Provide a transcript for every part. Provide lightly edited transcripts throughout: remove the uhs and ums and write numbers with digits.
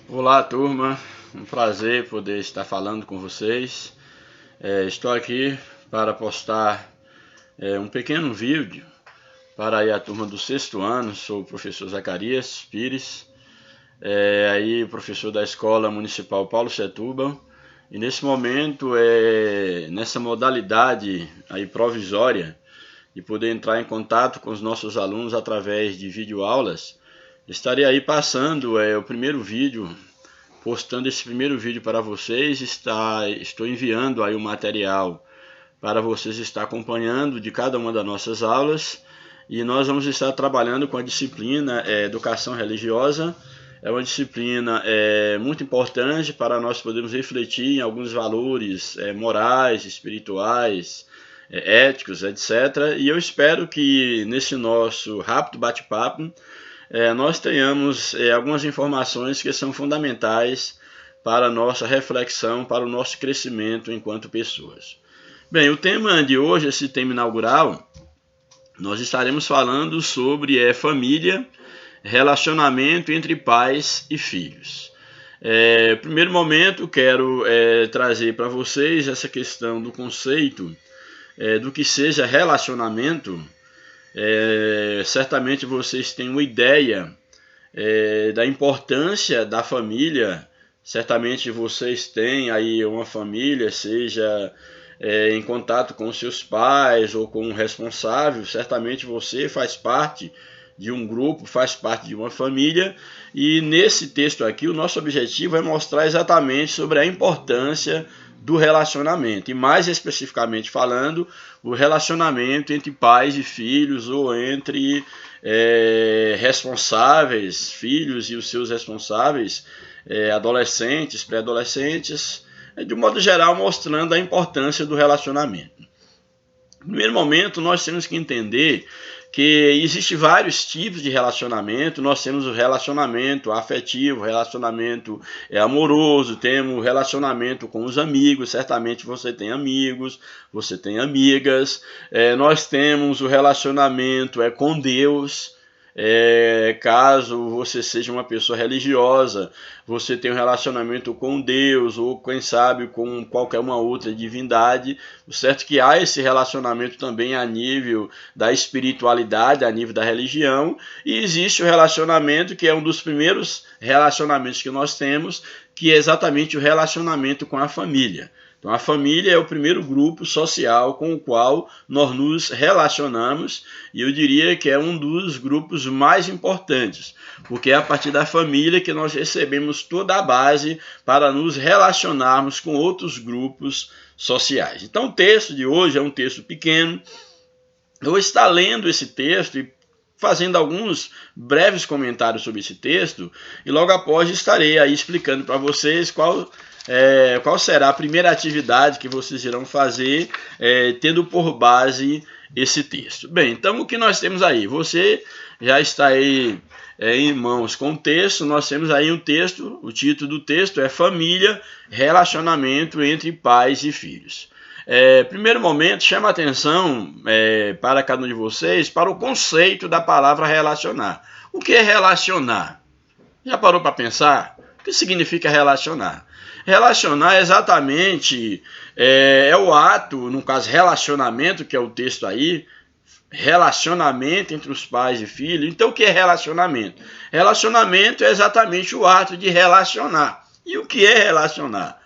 Olá, turma. Um prazer poder estar falando com vocês. Estou aqui para postar um pequeno vídeo para a turma do sexto ano. Sou o professor Zacarias Pires, professor da Escola Municipal Paulo Setúbal. E nesse momento, nessa modalidade aí provisória de poder entrar em contato com os nossos alunos através de videoaulas, estarei aí passando o primeiro vídeo. Postando esse primeiro vídeo para vocês, estou enviando aí o material para vocês estar acompanhando de cada uma das nossas aulas, e nós vamos estar trabalhando com a disciplina Educação Religiosa. É uma disciplina muito importante para nós podermos refletir em alguns valores morais, espirituais, éticos, etc. E eu espero que nesse nosso rápido bate-papo nós tenhamos algumas informações que são fundamentais para a nossa reflexão, para o nosso crescimento enquanto pessoas. Bem, o tema de hoje, esse tema inaugural, nós estaremos falando sobre família, relacionamento entre pais e filhos. Primeiro momento, quero trazer para vocês essa questão do conceito do que seja relacionamento. Certamente vocês têm uma ideia da importância da família. Certamente vocês têm aí uma família, seja em contato com seus pais ou com um responsável. Certamente você faz parte de um grupo, faz parte de uma família, e nesse texto aqui o nosso objetivo é mostrar exatamente sobre a importância do relacionamento, e mais especificamente falando, o relacionamento entre pais e filhos, ou entre responsáveis, filhos e os seus responsáveis, adolescentes, pré-adolescentes, de um modo geral mostrando a importância do relacionamento. No primeiro momento, nós temos que entender que existem vários tipos de relacionamento. Nós temos o relacionamento afetivo, relacionamento amoroso, temos o relacionamento com os amigos. Certamente você tem amigos, você tem amigas. Nós temos o relacionamento com Deus. Caso você seja uma pessoa religiosa, você tem um relacionamento com Deus, ou quem sabe com qualquer uma outra divindade. O certo é que há esse relacionamento também a nível da espiritualidade, a nível da religião, e existe o relacionamento que é um dos primeiros relacionamentos que nós temos, que é exatamente o relacionamento com a família. Então, a família é o primeiro grupo social com o qual nós nos relacionamos, e eu diria que é um dos grupos mais importantes, porque é a partir da família que nós recebemos toda a base para nos relacionarmos com outros grupos sociais. Então, o texto de hoje é um texto pequeno. Eu vou estar lendo esse texto e fazendo alguns breves comentários sobre esse texto, e logo após estarei aí explicando para vocês qual será a primeira atividade que vocês irão fazer, tendo por base esse texto. Bem, então o que nós temos aí? Você já está aí em mãos com o texto. Nós temos aí um texto, o título do texto é Família, Relacionamento entre Pais e Filhos. Primeiro momento, chama a atenção para cada um de vocês para o conceito da palavra relacionar. O que é relacionar? Já parou para pensar? O que significa relacionar? Relacionar exatamente é o ato, no caso relacionamento, que é o texto aí, relacionamento entre os pais e filhos. Então, o que é relacionamento? Relacionamento é exatamente o ato de relacionar. E o que é relacionar?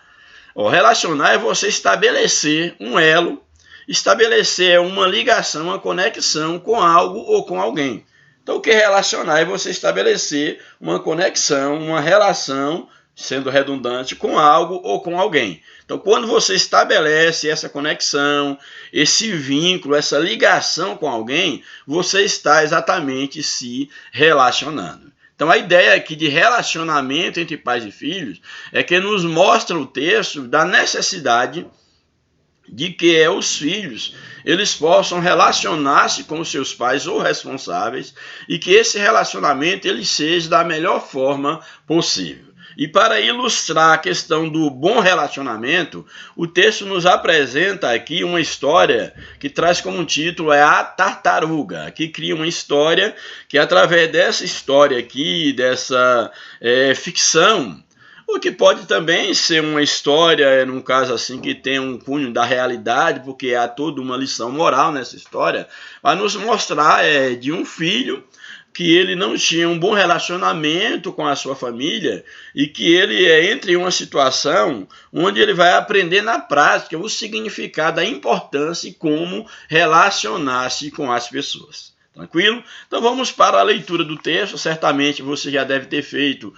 Relacionar é você estabelecer um elo, estabelecer uma ligação, uma conexão com algo ou com alguém. Então, o que é relacionar é você estabelecer uma conexão, uma relação, sendo redundante, com algo ou com alguém. Então, quando você estabelece essa conexão, esse vínculo, essa ligação com alguém, você está exatamente se relacionando. Então, a ideia aqui de relacionamento entre pais e filhos é que nos mostra o texto da necessidade de que os filhos eles possam relacionar-se com os seus pais ou responsáveis, e que esse relacionamento ele seja da melhor forma possível. E para ilustrar a questão do bom relacionamento, o texto nos apresenta aqui uma história que traz como título A Tartaruga, que cria uma história que, através dessa história aqui, dessa ficção, O que pode também ser uma história, num caso assim, que tem um cunho da realidade, porque há toda uma lição moral nessa história, vai nos mostrar de um filho que ele não tinha um bom relacionamento com a sua família e que ele entra em uma situação onde ele vai aprender na prática o significado, a importância e como relacionar-se com as pessoas. Tranquilo? Então vamos para a leitura do texto. Certamente você já deve ter feito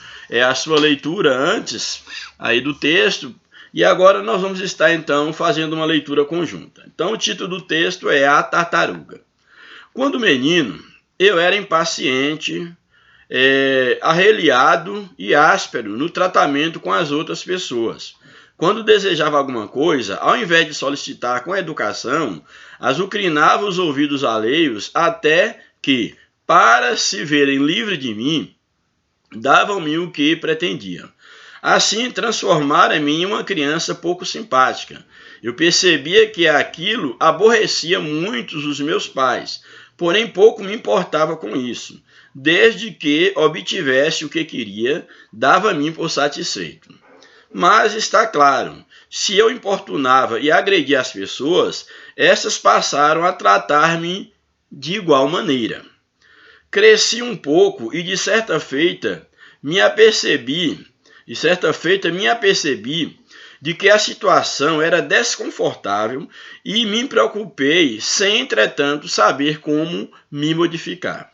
a sua leitura antes aí do texto. E agora nós vamos estar então fazendo uma leitura conjunta. Então o título do texto é A Tartaruga. Quando menino, eu era impaciente, arreliado e áspero no tratamento com as outras pessoas. Quando desejava alguma coisa, ao invés de solicitar com educação, azucrinava os ouvidos alheios até que, para se verem livre de mim, davam-me o que pretendiam. Assim, transformaram em mim uma criança pouco simpática. Eu percebia que aquilo aborrecia muitos os meus pais, porém pouco me importava com isso. Desde que obtivesse o que queria, dava-me por satisfeito. Mas está claro, se eu importunava e agredia as pessoas, essas passaram a tratar-me de igual maneira. Cresci um pouco e de certa feita me apercebi de que a situação era desconfortável e me preocupei sem, entretanto, saber como me modificar.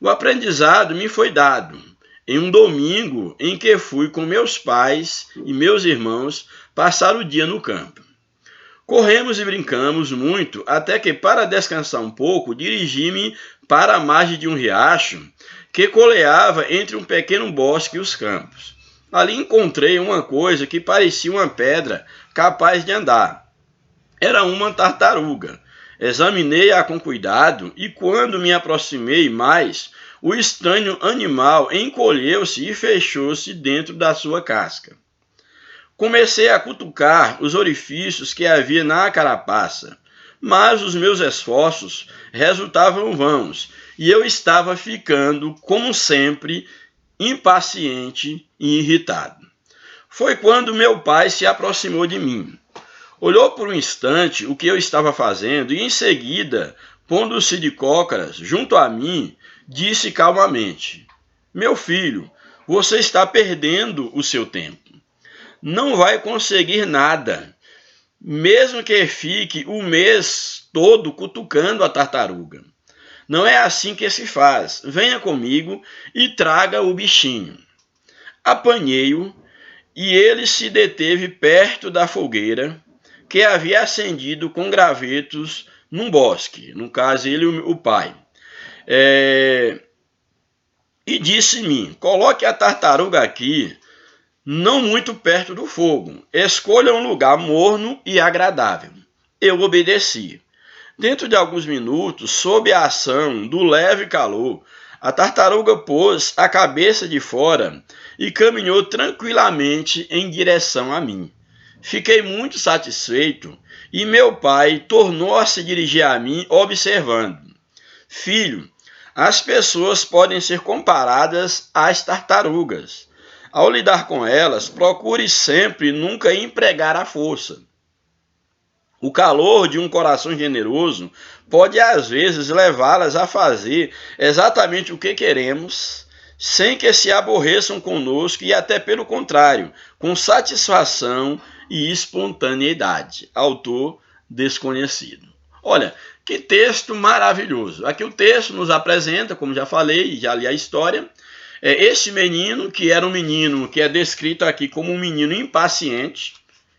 O aprendizado me foi dado em um domingo em que fui com meus pais e meus irmãos passar o dia no campo. Corremos e brincamos muito, até que, para descansar um pouco, dirigi-me para a margem de um riacho que coleava entre um pequeno bosque e os campos. Ali encontrei uma coisa que parecia uma pedra capaz de andar. Era uma tartaruga. Examinei-a com cuidado e, quando me aproximei mais, o estranho animal encolheu-se e fechou-se dentro da sua casca. Comecei a cutucar os orifícios que havia na carapaça, mas os meus esforços resultavam vãos e eu estava ficando, como sempre, impaciente e irritado. Foi quando meu pai se aproximou de mim. Olhou por um instante o que eu estava fazendo e, em seguida, pondo-se de cócoras junto a mim, disse calmamente: meu filho, você está perdendo o seu tempo. Não vai conseguir nada, mesmo que fique o mês todo cutucando a tartaruga. Não é assim que se faz. Venha comigo e traga o bichinho. Apanhei-o e ele se deteve perto da fogueira que havia acendido com gravetos num bosque. No caso, ele e o pai. E disse-me: coloque a tartaruga aqui, não muito perto do fogo. Escolha um lugar morno e agradável. Eu obedeci. Dentro de alguns minutos, sob a ação do leve calor, a tartaruga pôs a cabeça de fora e caminhou tranquilamente em direção a mim. Fiquei muito satisfeito e meu pai tornou a se dirigir a mim, observando: filho, as pessoas podem ser comparadas às tartarugas. Ao lidar com elas, procure sempre nunca empregar a força. O calor de um coração generoso pode, às vezes, levá-las a fazer exatamente o que queremos, sem que se aborreçam conosco e até pelo contrário, com satisfação e espontaneidade. Autor desconhecido. Olha, que texto maravilhoso. Aqui o texto nos apresenta, como já falei, já li a história, este menino, que era um menino que é descrito aqui como um menino impaciente.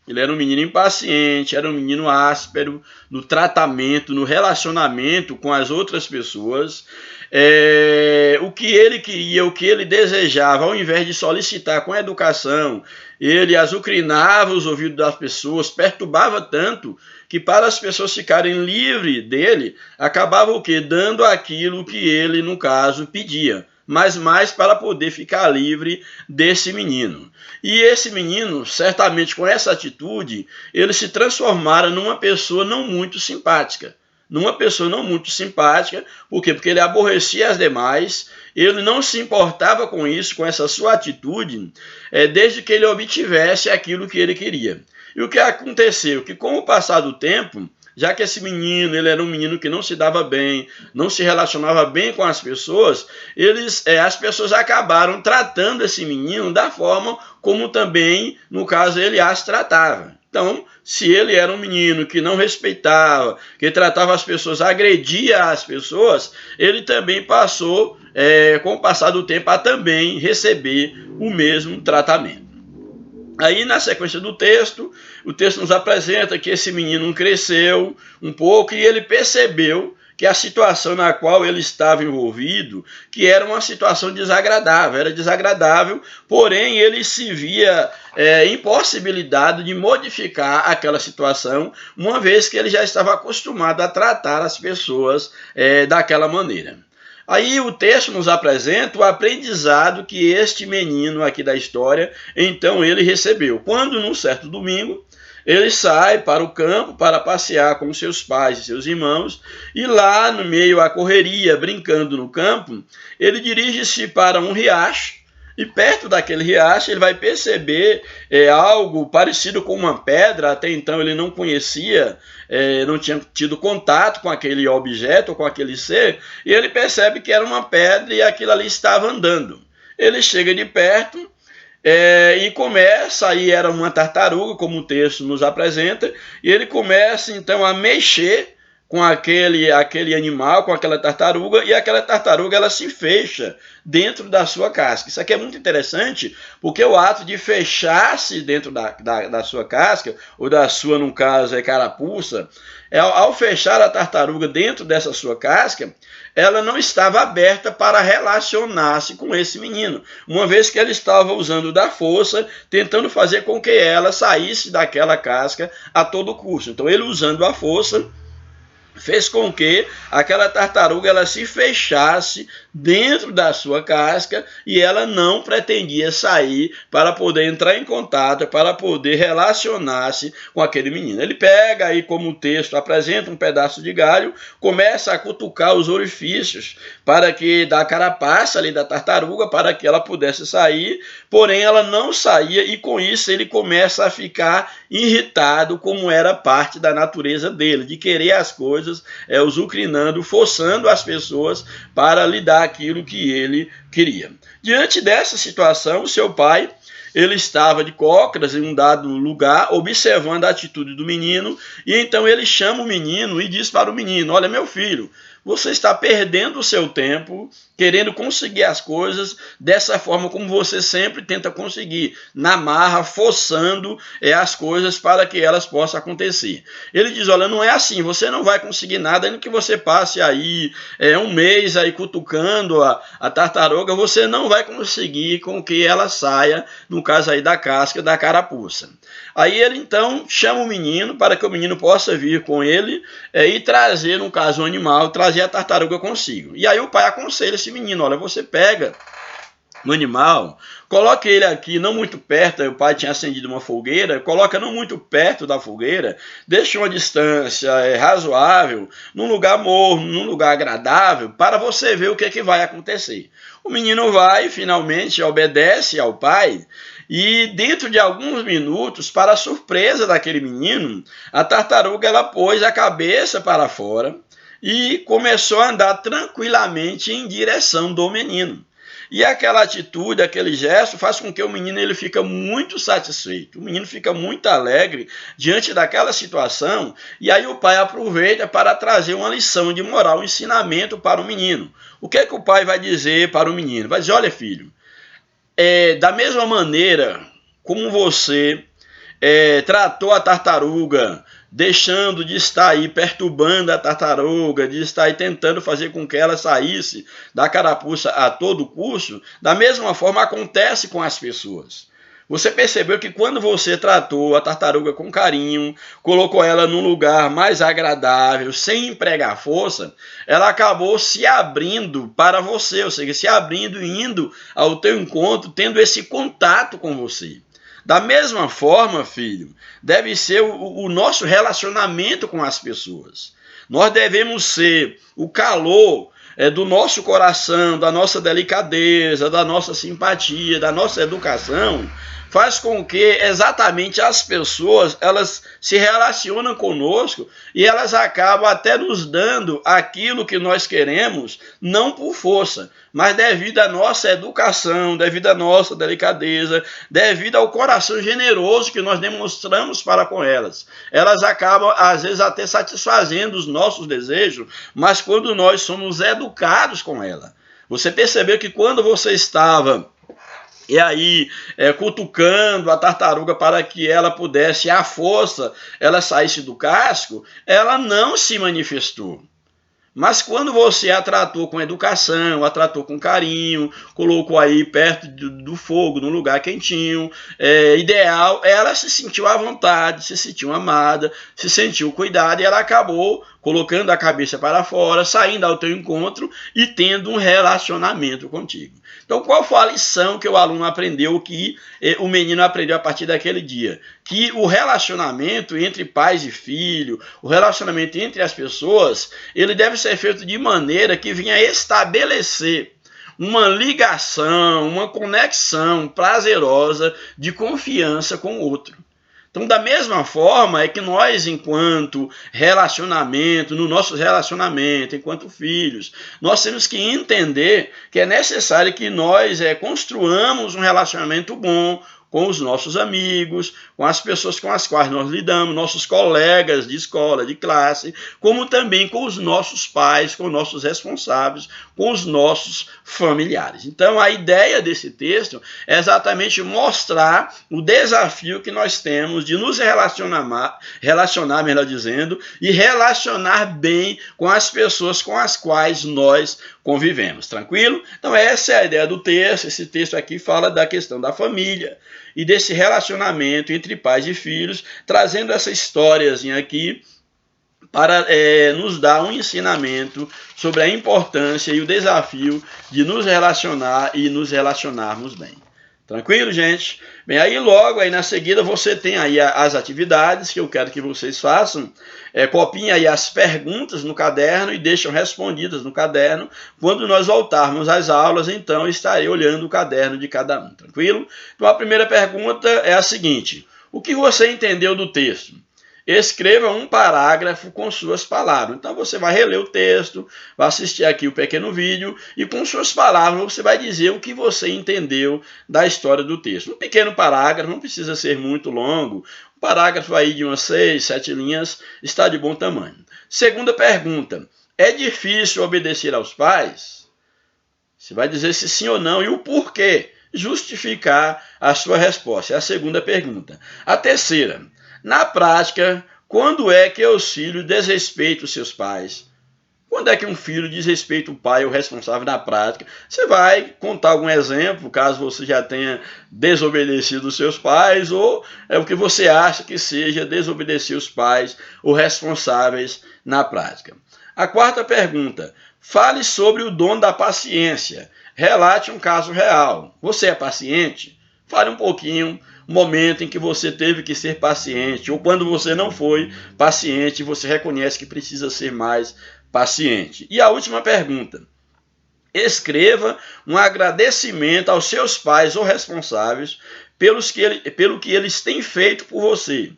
Ele era um menino impaciente, era um menino áspero no tratamento, no relacionamento com as outras pessoas. O que ele queria, o que ele desejava, ao invés de solicitar com educação, ele azucrinava os ouvidos das pessoas, perturbava tanto que, para as pessoas ficarem livres dele, acabava o quê? Dando aquilo que ele, no caso, pedia, mas mais para poder ficar livre desse menino. E esse menino, certamente com essa atitude, ele se transformara numa pessoa não muito simpática. Por quê? Porque ele aborrecia as demais ele não se importava com isso, com essa sua atitude, desde que ele obtivesse aquilo que ele queria. E o que aconteceu? Que com o passar do tempo, já que esse menino, ele era um menino que não se dava bem, não se relacionava bem com as pessoas, as pessoas acabaram tratando esse menino da forma como também, no caso, ele as tratava. Então, se ele era um menino que não respeitava, que tratava as pessoas, agredia as pessoas, ele também passou, com o passar do tempo, a também receber o mesmo tratamento. Aí, na sequência do texto, o texto nos apresenta que esse menino cresceu um pouco e ele percebeu que a situação na qual ele estava envolvido, que era uma situação desagradável, era desagradável, porém ele se via impossibilitado de modificar aquela situação, uma vez que ele já estava acostumado a tratar as pessoas daquela maneira. Aí o texto nos apresenta o aprendizado que este menino aqui da história, então ele recebeu. Quando, num certo domingo, ele sai para o campo para passear com seus pais e seus irmãos, e lá no meio à correria, brincando no campo, ele dirige-se para um riacho, e perto daquele riacho ele vai perceber algo parecido com uma pedra. Até então ele não conhecia, não tinha tido contato com aquele objeto, com aquele ser, e ele percebe que era uma pedra e aquilo ali estava andando. Ele chega de perto e começa, aí era uma tartaruga, como o texto nos apresenta, e ele começa então a mexer com aquele animal, com aquela tartaruga, e aquela tartaruga ela se fecha dentro da sua casca. Isso aqui é muito interessante, porque o ato de fechar-se dentro da sua casca, ou da sua, no caso, carapuça, ao fechar a tartaruga dentro dessa sua casca, ela não estava aberta para relacionar-se com esse menino, uma vez que ele estava usando da força, tentando fazer com que ela saísse daquela casca a todo custo. Então ele, usando a força, fez com que aquela tartaruga ela se fechasse dentro da sua casca e ela não pretendia sair para poder entrar em contato, para poder relacionar-se com aquele menino. Ele pega aí, como o texto apresenta, um pedaço de galho, começa a cutucar os orifícios para que da carapaça ali da tartaruga, para que ela pudesse sair, porém ela não saía, e com isso ele começa a ficar irritado, como era parte da natureza dele, de querer as coisas, usucrinando, forçando as pessoas para lhe dar aquilo que ele queria. Diante dessa situação, o seu pai, ele estava de cócoras em um dado lugar, observando a atitude do menino, e então ele chama o menino e diz para o menino: olha, meu filho, você está perdendo o seu tempo querendo conseguir as coisas dessa forma como você sempre tenta conseguir, na marra, forçando as coisas para que elas possam acontecer. Ele diz: olha, não é assim, você não vai conseguir nada, ainda que você passe aí um mês aí cutucando a tartaruga, você não vai conseguir com que ela saia, no caso aí da casca, da carapuça. Aí ele então chama o menino para que o menino possa vir com ele e trazer, no caso o animal, trazer a tartaruga consigo. E aí o pai aconselha esse menino: olha, você pega no animal, coloque ele aqui não muito perto. O pai tinha acendido uma fogueira, coloca não muito perto da fogueira, deixa uma distância razoável, num lugar morno, num lugar agradável, para você ver o que vai acontecer. O menino vai, finalmente obedece ao pai, e dentro de alguns minutos, para a surpresa daquele menino, a tartaruga ela pôs a cabeça para fora e começou a andar tranquilamente em direção do menino. E aquela atitude, aquele gesto faz com que o menino ele fica muito satisfeito. O menino fica muito alegre diante daquela situação, e aí o pai aproveita para trazer uma lição de moral, um ensinamento para o menino. O que é que o pai vai dizer para o menino? Vai dizer: olha, filho, da mesma maneira como você tratou a tartaruga, deixando de estar aí perturbando a tartaruga, de estar aí tentando fazer com que ela saísse da carapuça a todo custo, da mesma forma acontece com as pessoas. Você percebeu que quando você tratou a tartaruga com carinho, colocou ela num lugar mais agradável, sem empregar força, ela acabou se abrindo para você, ou seja, se abrindo e indo ao teu encontro, tendo esse contato com você. Da mesma forma, filho, deve ser o nosso relacionamento com as pessoas. Nós devemos ser o calor do nosso coração, da nossa delicadeza, da nossa simpatia, da nossa educação, faz com que exatamente as pessoas elas se relacionam conosco e elas acabam até nos dando aquilo que nós queremos, não por força, mas devido à nossa educação, devido à nossa delicadeza, devido ao coração generoso que nós demonstramos para com elas. Elas acabam, às vezes, até satisfazendo os nossos desejos, mas quando nós somos educados com ela. Você percebeu que quando você estava cutucando a tartaruga para que ela pudesse, à força, ela saísse do casco, ela não se manifestou. Mas quando você a tratou com educação, a tratou com carinho, colocou aí perto do fogo, num lugar quentinho, ideal, ela se sentiu à vontade, se sentiu amada, se sentiu cuidada e ela acabou colocando a cabeça para fora, saindo ao teu encontro e tendo um relacionamento contigo. Então, qual foi a lição que o aluno aprendeu, que o menino aprendeu a partir daquele dia? Que o relacionamento entre pais e filho, o relacionamento entre as pessoas, ele deve ser feito de maneira que venha estabelecer uma ligação, uma conexão prazerosa de confiança com o outro. Então, da mesma forma é que nós, enquanto relacionamento, no nosso relacionamento, enquanto filhos, nós temos que entender que é necessário que nós construamos um relacionamento bom com os nossos amigos, com as pessoas com as quais nós lidamos, nossos colegas de escola, de classe, como também com os nossos pais, com nossos responsáveis, com os nossos familiares. Então, a ideia desse texto é exatamente mostrar o desafio que nós temos de nos relacionar, melhor dizendo, e relacionar bem com as pessoas com as quais nós convivemos. Tranquilo? Então, essa é a ideia do texto. Esse texto aqui fala da questão da família e desse relacionamento entre pais e filhos, trazendo essa historiazinha aqui para nos dar um ensinamento sobre a importância e o desafio de nos relacionar e nos relacionarmos bem. Tranquilo, gente? Bem, aí logo aí na seguida você tem aí as atividades que eu quero que vocês façam. Copiem aí as perguntas no caderno e deixam respondidas no caderno. Quando nós voltarmos às aulas, então estarei olhando o caderno de cada um, tranquilo? Então a primeira pergunta é a seguinte: o que você entendeu do texto? Escreva um parágrafo com suas palavras. Então você vai reler o texto, vai assistir aqui o pequeno vídeo e com suas palavras você vai dizer o que você entendeu da história do texto. Um pequeno parágrafo, não precisa ser muito longo. Um parágrafo aí de umas 6, 7 linhas está de bom tamanho. Segunda pergunta: é difícil obedecer aos pais? Você vai dizer se sim ou não e o porquê. Justificar a sua resposta. É a segunda pergunta. A terceira: na prática, quando é que os filhos desrespeitam os seus pais? Quando é que um filho desrespeita o pai, o responsável na prática? Você vai contar algum exemplo, caso você já tenha desobedecido os seus pais, ou é o que você acha que seja desobedecer os pais ou responsáveis na prática. A quarta pergunta: fale sobre o dom da paciência. Relate um caso real. Você é paciente? Fale um pouquinho o momento em que você teve que ser paciente, ou quando você não foi paciente, você reconhece que precisa ser mais paciente. E a última pergunta: escreva um agradecimento aos seus pais ou responsáveis pelo que eles têm feito por você.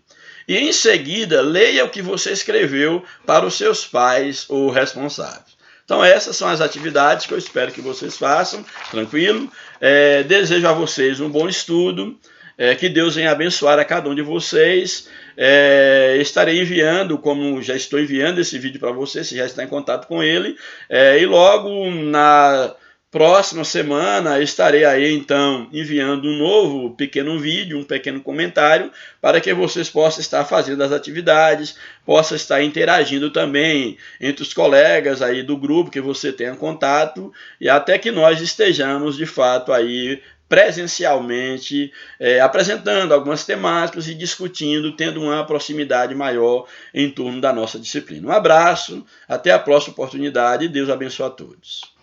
E em seguida, leia o que você escreveu para os seus pais ou responsáveis. Então essas são as atividades que eu espero que vocês façam, tranquilo? Desejo a vocês um bom estudo. Que Deus venha abençoar a cada um de vocês. Estarei enviando, como já estou enviando esse vídeo para você, se já está em contato com ele. E logo na próxima semana estarei aí então enviando um novo pequeno vídeo, um pequeno comentário, para que vocês possam estar fazendo as atividades, possam estar interagindo também entre os colegas aí do grupo que você tenha contato, e até que nós estejamos de fato aí presencialmente, apresentando algumas temáticas e discutindo, tendo uma proximidade maior em torno da nossa disciplina. Um abraço, até a próxima oportunidade e Deus abençoe a todos.